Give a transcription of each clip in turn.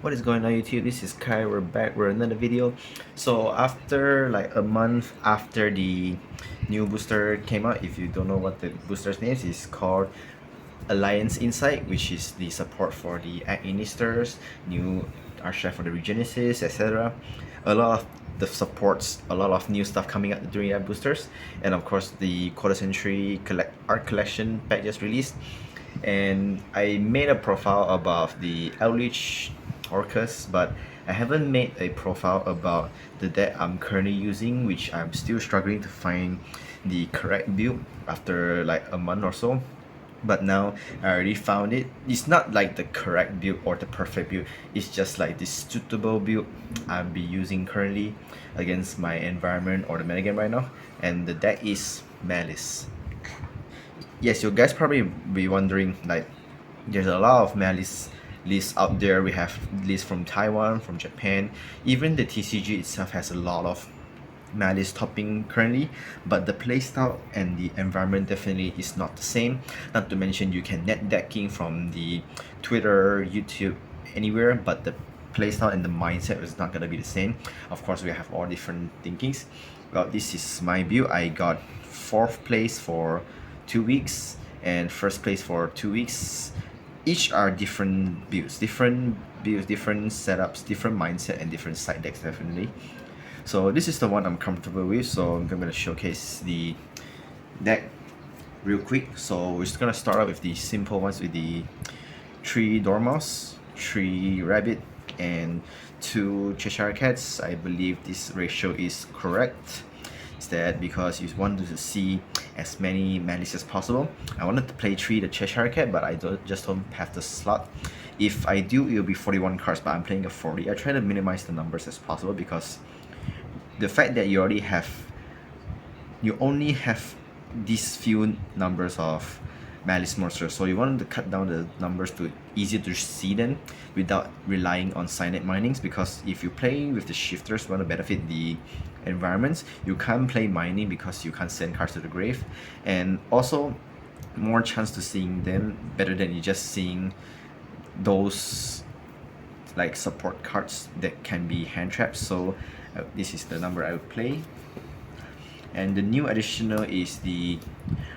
What is going on YouTube? This is Kai. We're back with another video. So after like a month after the new booster came out, if you don't know what the booster's name is called Alliance Insight, which is the support for the Administers, new archive for the Regenesis, etc. A lot of the supports, a lot of new stuff coming out during that boosters, and of course the quarter century art collection pack just released. And I made a profile about the Eldritch Orcus, but I haven't made a profile about the deck I'm currently using, which I'm still struggling to find the correct build after like a month or so. But now I already found it. It's not like the correct build or the perfect build, it's just like the suitable build I'll be using currently against my environment or the metagame right now, and the deck is Malice. Yes, you guys probably be wondering, like, there's a lot of Malice lists out there. We have lists from Taiwan, from Japan, even the TCG itself has a lot of Malice topping currently, but the playstyle and the environment definitely is not the same. Not to mention you can net decking from the Twitter, YouTube, anywhere, but the playstyle and the mindset is not gonna be the same. Of course, we have all different thinkings. Well, this is my build. I got 4th place for 2 weeks and 1st place for 2 weeks. Each are different builds, different setups, different mindset, and different side decks definitely. So this is the one I'm comfortable with, so I'm gonna showcase the deck real quick. So we're just gonna start out with the simple ones with the 3 Dormouse, 3 Rabbit, and 2 Cheshire Cats. I believe this ratio is correct. Is that because you wanted to see as many Malice as possible. I wanted to play 3 the Cheshire Cat, but I just don't have the slot. If I do, it'll be 41 cards, but I'm playing a 40. I try to minimize the numbers as possible because the fact that you only have these few numbers of Malice monsters, so you want to cut down the numbers to easier to see them without relying on Cyanide minings, because if you play with the shifters, you want to benefit the environments, you can't play mining because you can't send cards to the grave, and also more chance to seeing them better than you just seeing those like support cards that can be hand traps. So this is the number I would play. And the new additional is the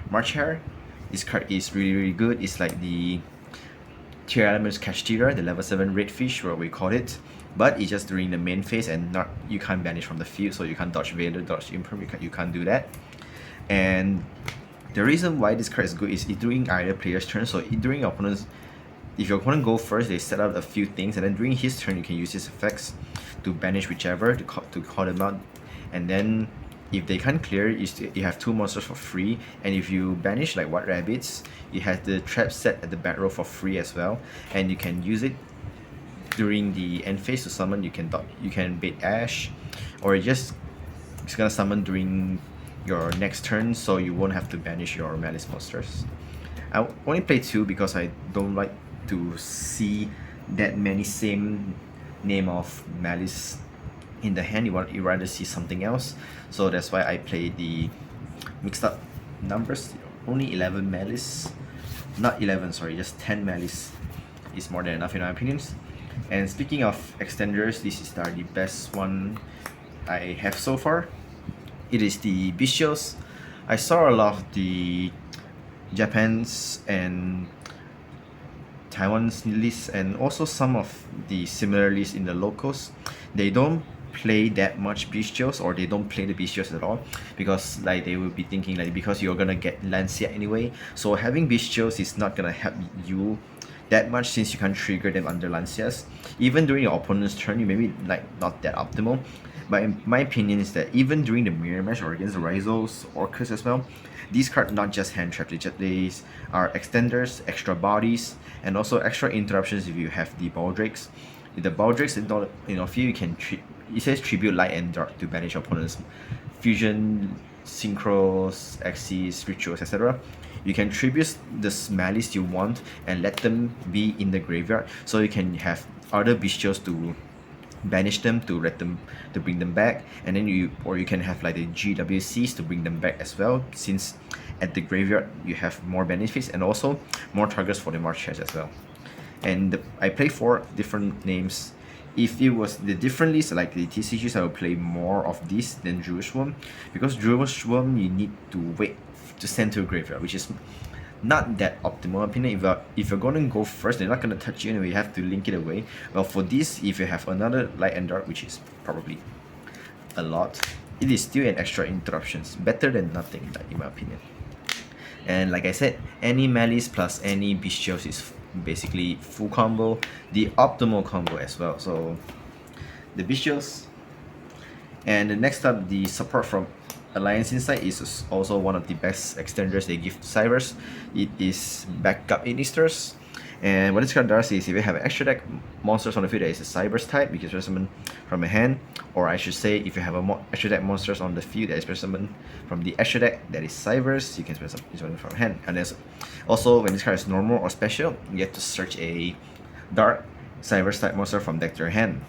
March Hare. This card is really good. It's like the Tier Elements Kashtira, the level 7 red fish, what we call it, but it's just during the main phase, and not you can't banish from the field, so you can't dodge Vader, dodge Imperm, you can't do that. And the reason why this card is good is during either player's turn, so during your opponent's, if your opponent go first, they set out a few things, and then during his turn you can use his effects to banish whichever, to call them out, and then if they can't clear, you have 2 monsters for free, and if you banish like White Rabbits, you have the trap set at the back row for free as well, and you can use it during the end phase to summon. You can bait Ash, or it's gonna summon during your next turn, so you won't have to banish your Malice monsters. I only play 2 because I don't like to see that many same name of Malice in the hand. You rather see something else, so that's why I play the mixed up numbers. Only 11 Malice, not 11, sorry, just 10 Malice is more than enough in my opinions. And speaking of extenders, this is the best one I have so far. It is the Bestials. I saw a lot of the Japan's and Taiwan's lists, and also some of the similar lists in the locals. They don't play that much Bestials, or they don't play the Bestials at all, because like they will be thinking like, because you're gonna get Lancia anyway, so having Bestials is not gonna help you that much since you can't trigger them under Lancias. Even during your opponent's turn, you may be like not that optimal, but in my opinion is that even during the mirror match or against the Rizos, Orcus as well, these cards not just hand traps, they are extenders, extra bodies, and also extra interruptions if you have the Baldrakes. With the Baldrakes in field, you can it says tribute light and dark to banish opponent's fusion, synchros, axes, rituals, etc. You can tribute the Malice you want and let them be in the graveyard, so you can have other Bestials to banish them, to bring them back, and then you can have like the GWCs to bring them back as well, since at the graveyard you have more benefits and also more targets for the March Hare as well. And I play 4 different names if it was the different list like the TCGs, I would play more of this than Druid Swarm, because Druid Swarm you need to wait to send to a graveyard, which is not that optimal opinion. If you're gonna go first, they're not gonna touch you anyway, you have to link it away. Well, for this, if you have another light and dark, which is probably a lot, it is still an extra interruptions, better than nothing, like, in my opinion. And like I said, any Malice plus any Bestials is basically full combo, the optimal combo as well. So the Bestials, and the next up, the support from Alliance Insight is also one of the best extenders they give to Cyberse. It is backup Inisters, and what this card does is if you have an extra deck monsters on the field that is a Cyberse type, you can special summon from a hand, or I should say, if you have a extra deck monsters on the field that is special summon from the extra deck that is Cyberse, you can special summon from a hand. And there's also, when this card is normal or special, you have to search a dark Cyberse type monster from deck to your hand.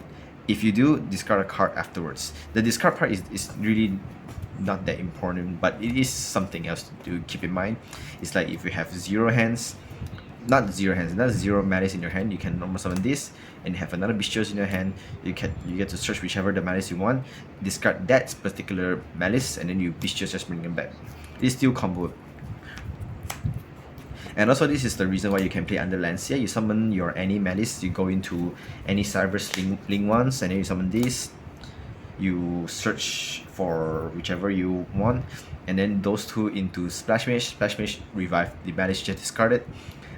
If you do, discard a card afterwards. The discard part is really not that important, but it is something else to keep in mind. It's like if you have zero Malice in your hand, you can normal summon this and have another Bestials in your hand. You get to search whichever the Malice you want, discard that particular Malice, and then you Bestials just bring them back. It's still combo. And also, this is the reason why you can play under Lancia. You summon your any Malice, you go into any Cyberse link ones, and then you summon this. You search for whichever you want, and then those two into Splash Mage, revive the Malice just discarded,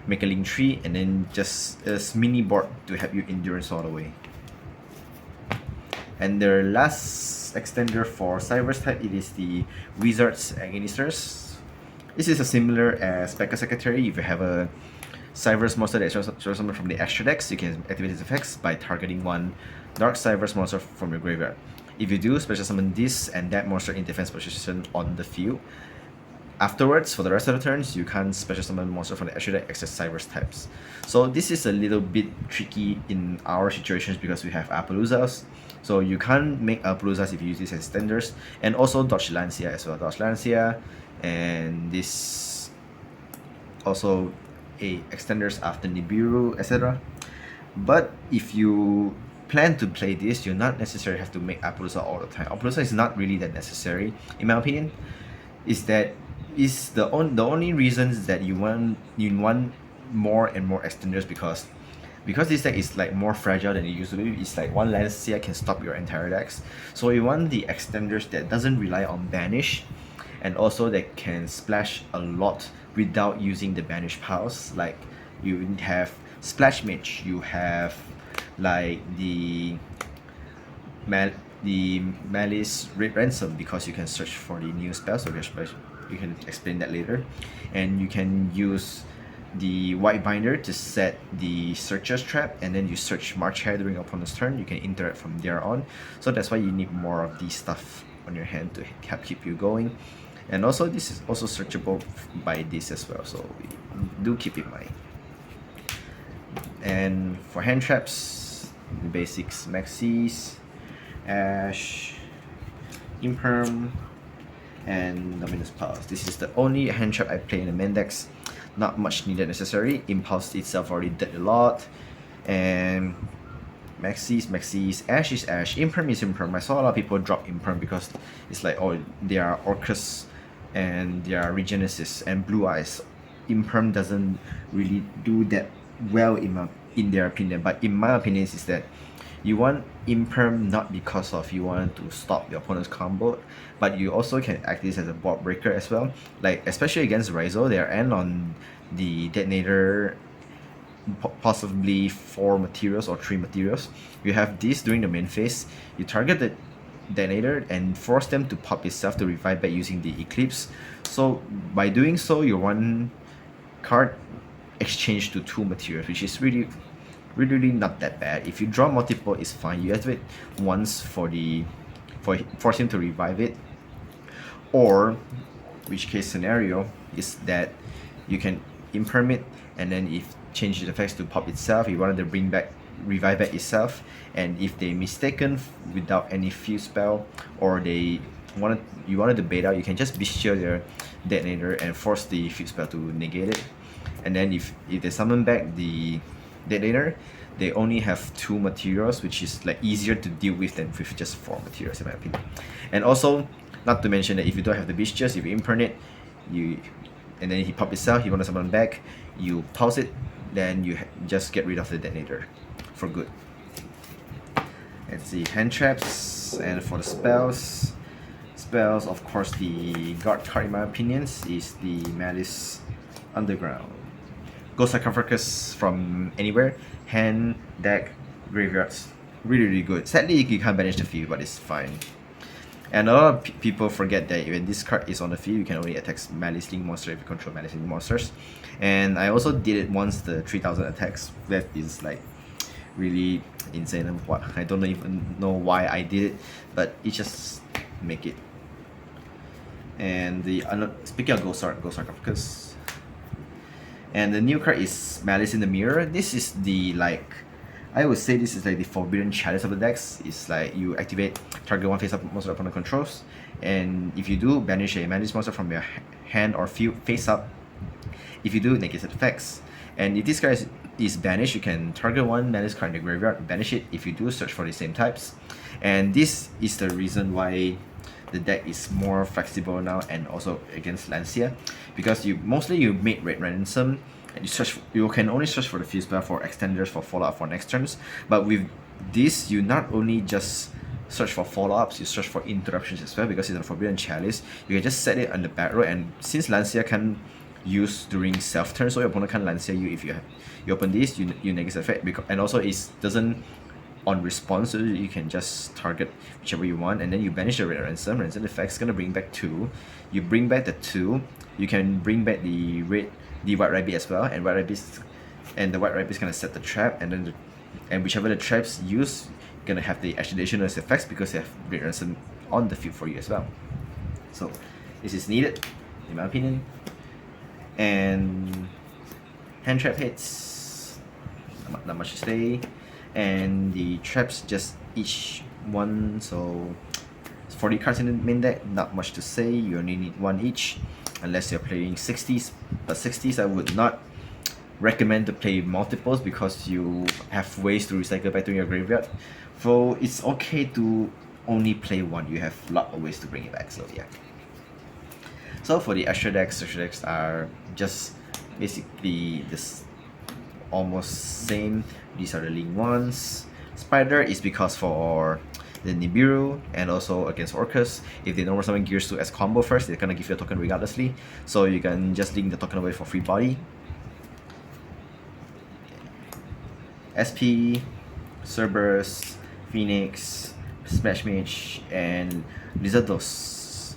make a link 3, and then just a mini board to help you endurance all the way. And their last extender for Cyberse type, it is the Wizards Agonisters. This is a similar as Backup Secretary. If you have a Cyberse monster that shows something from the extra decks, you can activate its effects by targeting one Dark Cyberse monster from your graveyard. If you do, special summon this and that monster in defense position on the field. Afterwards, for the rest of the turns, you can't special summon monster from the extra deck except Cyberse types. So this is a little bit tricky in our situations because we have Appaloozas. So you can't make Appaloozas if you use this as extenders, and also Dodge Lancia as well. Dodge Lancia, and this also a extenders after Nibiru, etc. But if you plan to play this, you not necessarily have to make Appalooza all the time. Appalooza is not really that necessary, in my opinion. The only reasons that you want more and more extenders because this deck is like more fragile than it used to be. It's like one Lancia can stop your entire decks. So you want the extenders that doesn't rely on banish, and also that can splash a lot without using the banish piles. Like you have Splash Mage, you have like the Malice Red Ransom, because you can search for the new spells, so you can explain that later. And you can use the White Binder to set the Searcher's Trap, and then you search March Hare during your opponent's turn. You can interact from there on. So that's why you need more of these stuff on your hand to help keep you going. And also, this is also searchable by this as well, so do keep in mind. And for hand traps, the basics: Maxis, Ash, Imperm, and Dominus Pulse. This is the only hand trap I play in the main decks. Not much needed necessary. Impulse itself already did a lot. And Maxis, Ash is Ash, Imperm is Imperm. I saw a lot of people drop Imperm because it's like, oh, they are Orcus and they are Regenesis and Blue Eyes. Imperm doesn't really do that well in their opinion, but in my opinion is that you want Imperm not because of you want to stop your opponent's combo, but you also can act this as a board breaker as well. Like especially against Raizo, they are end on the detonator, possibly 4 materials or 3 materials. You have this during the main phase, you target the detonator and force them to pop itself to revive back using the Eclipse. So by doing so, your one card exchange to 2 materials, which is really not that bad. If you draw multiple, it's fine. You activate once for force him to revive it, or which case scenario is that you can Imperm it, and then if change the effects to pop itself, you wanted to revive back itself, and if they mistaken without any field spell, or you wanted to bait out, you can just bestial their detonator and force the field spell to negate it. And then if they summon back the detonator, they only have 2 materials, which is like easier to deal with than with just 4 materials in my opinion. And also, not to mention that if you don't have the beast chest, if you imprint it, and then he pop itself, you want to summon back, you pause it, then you just get rid of the detonator for good. Let's see, hand traps, and for the spells, of course the guard card in my opinion is the Malice Underground. Ghost Sarcophagus from anywhere, hand, deck, graveyards, really good. Sadly you can't banish the field, but it's fine. And a lot of people forget that when this card is on the field, you can only attack Malice Link monster if you control Malice Link monsters. And I also did it once, the 3000 attacks. That is like really insane. What, I don't even know why I did it, but it just make it. And the speaking of Ghost Sarcophagus, and the new card is Malice in the Mirror. This is the I would say this is like the forbidden chalice of the decks. It's like you activate target one face up monster opponent controls, and if you do, banish a Malice monster from your hand or field face up. If you do, negate effects. And if this guy is banished, you can target one Malice card in the graveyard, banish it. If you do, search for the same types. And this is the reason why the deck is more flexible now, and also against Lancia, because you make red ransom, and you can only search for the field spell for extenders for follow-up for next turns. But with this, you not only just search for follow-ups, you search for interruptions as well, because it's a forbidden chalice. You can just set it on the back row, and since Lancia can use during self turn, so your opponent can't Lancia you if you open this, you negate effect, and also it doesn't on response, so you can just target whichever you want, and then you banish the red ransom. Ransom effect's gonna bring back 2. You bring back the 2. You can bring back the white rabbit as well, and the white rabbit's gonna set the trap, and then and whichever the traps use, gonna have the additional effects because they have red ransom on the field for you as well. So this is needed, in my opinion. And hand trap hits, not much to say. And the traps just each one, so 40 cards in the main deck, not much to say. You only need 1 each unless you're playing 60s, but 60s I would not recommend to play multiples because you have ways to recycle back to your graveyard. So it's okay to only play 1, you have a lot of ways to bring it back, so yeah. So for the extra decks are just basically this almost same. These are the link ones. Spider is because for the Nibiru and also against Orcus, if they normal summon Gears 2 as combo first, they're gonna give you a token regardlessly, so you can just link the token away for free body. SP, Cyberse, Phoenix, Smash Mage, and Lizardos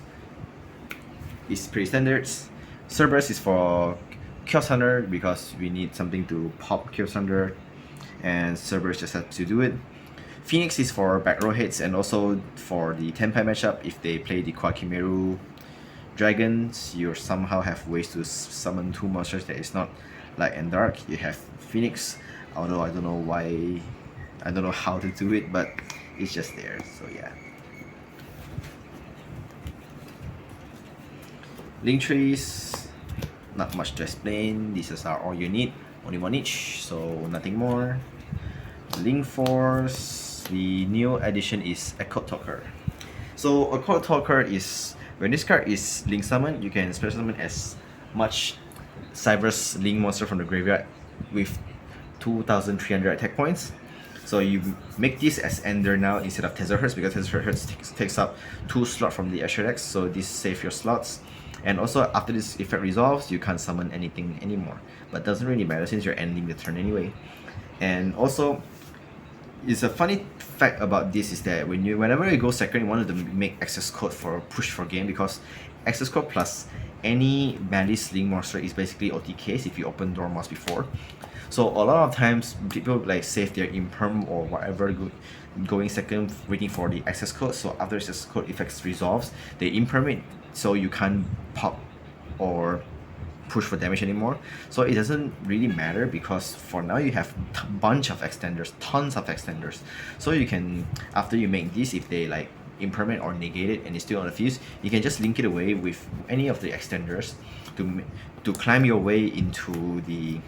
is pretty standards. Cyberse is for Chaos Hunter because we need something to pop Chaos Hunter, and Cyberse just has to do it. Phoenix is for back row hits, and also for the Tenpai matchup, if they play the Kwakimeru Dragons, you somehow have ways to summon 2 monsters that is not light and dark. You have Phoenix, although I don't know how to do it, but it's just there, so yeah. Link trees, not much to explain. These are all you need, only 1 each, so nothing more. Link Force, the new addition is Occult Talker. So Occult Talker is, when this card is link summoned, you can special summon as much Cyberse link monster from the graveyard with 2300 attack points. So you make this as Ender now instead of Terahertz, because Terahertz takes up 2 slots from the extra decks, so this saves your slots. And also after this effect resolves, you can't summon anything anymore, but doesn't really matter since you're ending the turn anyway. And also, it's a funny fact about this is that whenever you go second, you wanted to make access code for push for game, because access code plus any Malice link monster is basically OTKs if you open Dormouse before. So a lot of times people like save their imperm or whatever going second, waiting for the access code. So after access code effects resolves, they imperm it, so you can't pop or push for damage anymore. So it doesn't really matter, because for now you have a bunch of extenders, tons of extenders. So you can, after you make this, if they like impermanent or negate it and it's still on the fuse, you can just link it away with any of the extenders to climb your way into the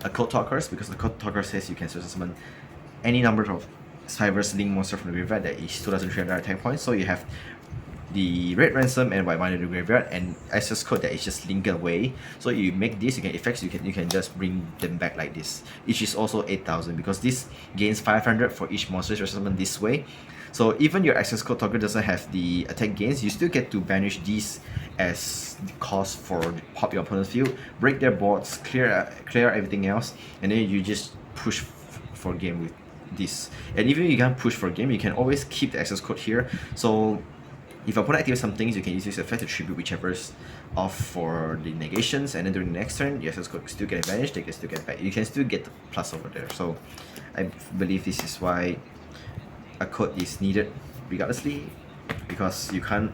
Occult Talkers, because Occult Talker says you can summon any number of Cyberse link monster from the graveyard that is 2300 attack points. So you have the red ransom and white mana in the graveyard and access code that is just linked away. So you make this, you can effects, you can just bring them back like this. Each is also 8000 because this gains 500 for each monster summon this way. So even your access code target doesn't have the attack gains, you still get to banish these as the cost for pop your opponent's field, break their boards, clear everything else, and then you just push for game with this. And even if you can't push for game, you can always keep the access code here. So if your opponent activates some things, you can use this effect to tribute whichever's off for the negations, and then during the next turn, your access code still get advantage, they can still get back. You can still get the plus over there. So I believe this is why a code is needed regardlessly, because you can't,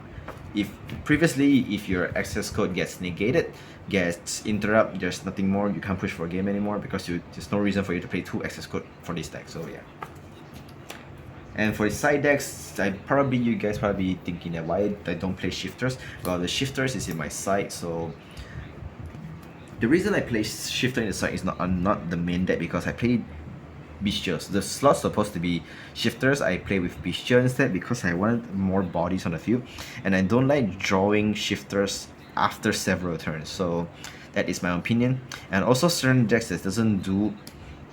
if previously if your access code gets negated, gets interrupt, there's nothing more, you can't push for a game anymore because there's no reason for you to play 2 access code for this deck. So yeah. And for the side decks, you guys probably thinking that why I don't play shifters. Well, the shifters is in my side, so the reason I play shifter in the side is not the main deck, because I play Bestials. The slot's supposed to be shifters. I play with Bestial instead because I want more bodies on the field, and I don't like drawing shifters after several turns. So that is my opinion. And also certain decks that doesn't do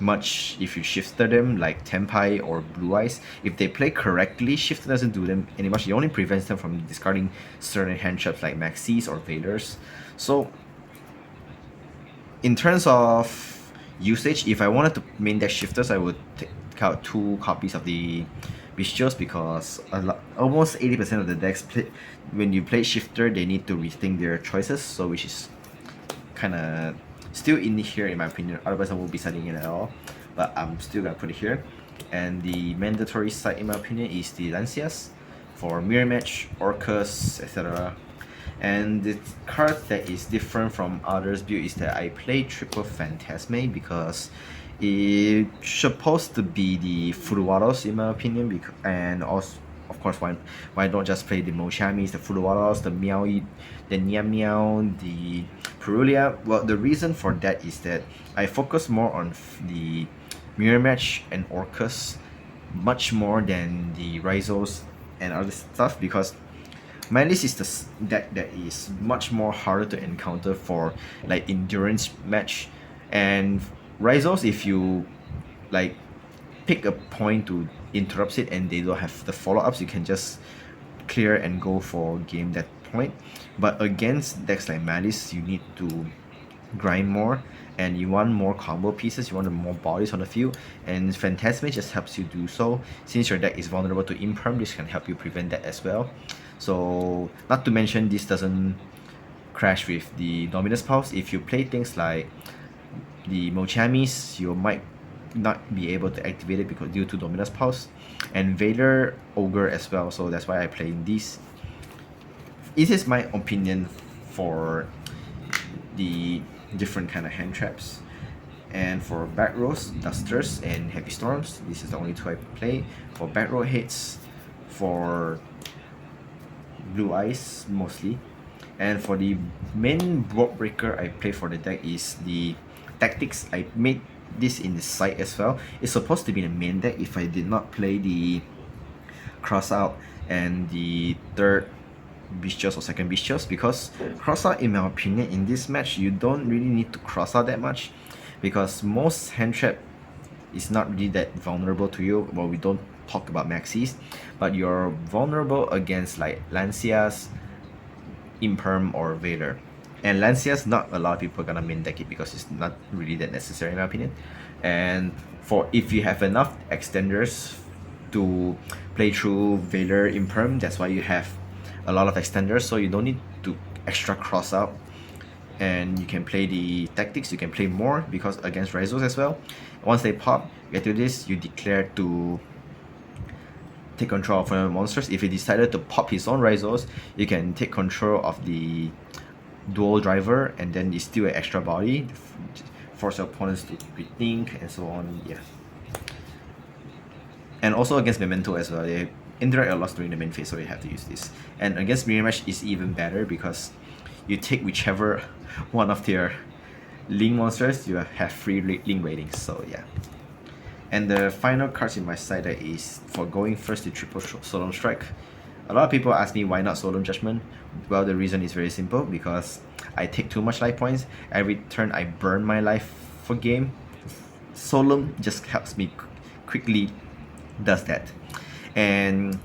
much if you shifter them, like Tempai or Blue Eyes. If they play correctly, shifter doesn't do them any much. It only prevents them from discarding certain hand traps like Maxis or Vaders. So in terms of usage, if I wanted to main deck shifters, I would take out 2 copies of the Bestials, because almost 80% of the decks when you play shifter, they need to rethink their choices, so which is kind of still in here in my opinion, otherwise I won't be setting it at all, but I'm still gonna put it here. And the mandatory side in my opinion is the Lancias for Mirror Match, Orcus, etc. And the card that is different from others build is that I play triple Phantasme, because it's supposed to be the Furuwaros in my opinion, and also of course why not just play the Mochamis, the Furuwaros, the Meow, the Nia Meow, the Purulia. Well, the reason for that is that I focus more on the Mirror Match and Orcus much more than the Rizos and other stuff, because Malice is the deck that is much more harder to encounter for like endurance match, and Rizos, if you like pick a point to interrupt it and they don't have the follow-ups, you can just clear and go for game that point. But against decks like Malice, you need to grind more, and you want more combo pieces, you want more bodies on the field, and Phantasme just helps you do so. Since your deck is vulnerable to imperm, this can help you prevent that as well. So not to mention, this doesn't crash with the Dominus Pulse. If you play things like the Mochamis, you might not be able to activate it because due to Dominus Pulse, and Vader Ogre as well, so that's why I play these. This is my opinion for the different kind of hand traps. And for back rows, Dusters and Heavy Storms, this is the only 2 I play. For back row hits, for Blue Eyes mostly. And for the main board breaker I play for the deck is the Tactics. I made this in the side as well. It's supposed to be the main deck if I did not play the Crossout and the third Bestials or second Bestials, because Crossout, in my opinion, in this match you don't really need to cross out that much, because most hand trap is not really that vulnerable to you. Well, we don't talk about Maxis, but you're vulnerable against like Lancias, Imperm or Vader. And Lancias, not a lot of people are gonna main deck it because it's not really that necessary in my opinion. And for if you have enough extenders to play through Vader Imperm, that's why you have a lot of extenders, so you don't need to extra cross out, and you can play the Tactics, you can play more because against Rizos as well. Once they pop, you get to this, you declare to take control of one of the monsters. If you decided to pop his own Rizos, you can take control of the dual driver, and then it's still an extra body, force your opponents to rethink and so on. Yeah. And also against Memento as well, they interact a lot during the main phase, so you have to use this. And against Mirror Match is even better because you take whichever one of their link monsters, you have free link ratings. So yeah. And the final cards in my side deck is for going first to triple Solemn Strike. A lot of people ask me why not Solemn Judgment. Well, the reason is very simple, because I take too much life points. Every turn I burn my life for game. Solemn just helps me quickly does that. And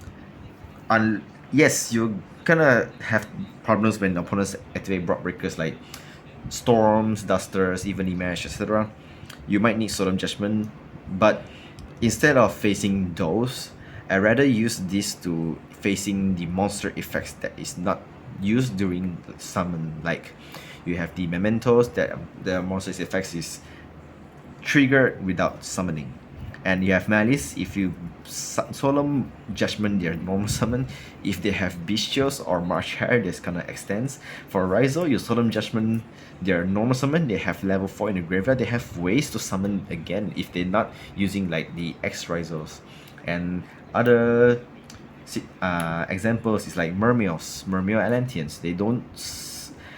yes, you're gonna have problems when opponents activate Brock Breakers like Storms, Dusters, even Imash, etc. You might need Solemn Judgment, but instead of facing those, I'd rather use this to facing the monster effects that is not used during summon. Like you have the Mementos that the monster effects is triggered without summoning, and you have Malice. If you Solemn Judgment their normal summon, if they have Bestials or March Hare, this kind of extends. For Rizal, you Solemn Judgment their normal summon, they have level 4 in the graveyard, they have ways to summon again if they're not using like the X Rizals. And other examples is like Mermio Atlanteans. They don't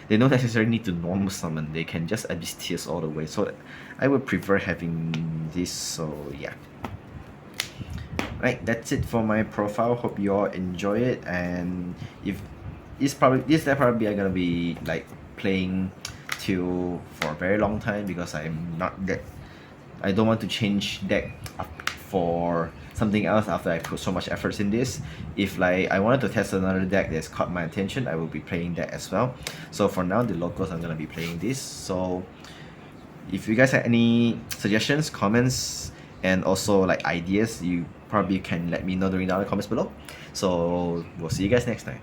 necessarily need to normal summon, they can just Abyss Tears all the way. So I would prefer having this. So yeah. Right, that's it for my profile. Hope you all enjoy it, and if this probably I'm gonna be like playing till for a very long time, because I don't want to change deck for something else after I put so much efforts in this. If like I wanted to test another deck that's caught my attention, I will be playing that as well. So for now, the locals, I'm gonna be playing this. So if you guys have any suggestions, comments, and also like ideas, you probably can let me know during the other comments below. So we'll see you guys next time.